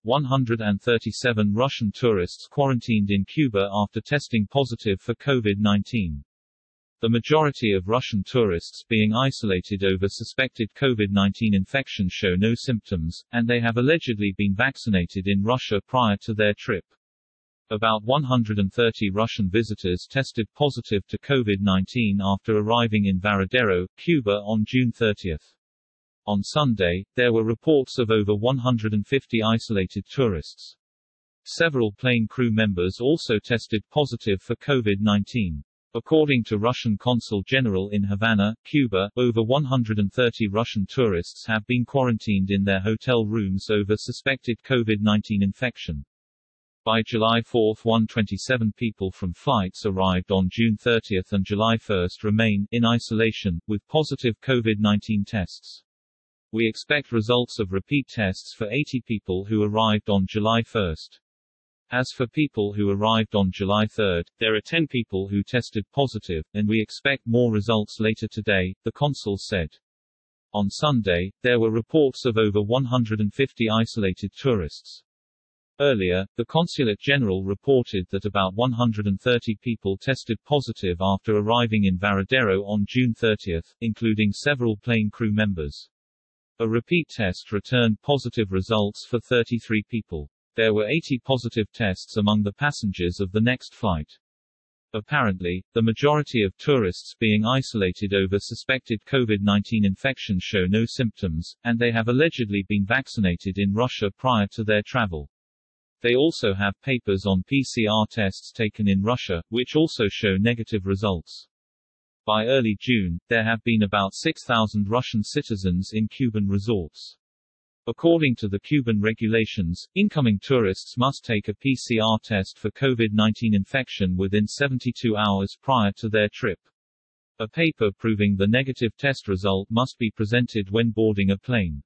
137 Russian tourists quarantined in Cuba after testing positive for COVID-19. The majority of Russian tourists being isolated over suspected COVID-19 infection show no symptoms, and they have allegedly been vaccinated in Russia prior to their trip. About 130 Russian visitors tested positive to COVID-19 after arriving in Varadero, Cuba on June 30. On Sunday, there were reports of over 150 isolated tourists. Several plane crew members also tested positive for COVID-19. According to Russian Consul General in Havana, Cuba, over 130 Russian tourists have been quarantined in their hotel rooms over suspected COVID-19 infection. By July 4, 127 people from flights arrived on June 30 and July 1 remain in isolation, with positive COVID-19 tests. We expect results of repeat tests for 80 people who arrived on July 1. As for people who arrived on July 3, there are 10 people who tested positive, and we expect more results later today, the consul said. On Sunday, there were reports of over 150 isolated tourists. Earlier, the Consulate General reported that about 130 people tested positive after arriving in Varadero on June 30, including several plane crew members. A repeat test returned positive results for 33 people. There were 80 positive tests among the passengers of the next flight. Apparently, the majority of tourists being isolated over suspected COVID-19 infection show no symptoms, and they have allegedly been vaccinated in Russia prior to their travel. They also have papers on PCR tests taken in Russia, which also show negative results. By early June, there have been about 6,000 Russian citizens in Cuban resorts. According to the Cuban regulations, incoming tourists must take a PCR test for COVID-19 infection within 72 hours prior to their trip. A paper proving the negative test result must be presented when boarding a plane.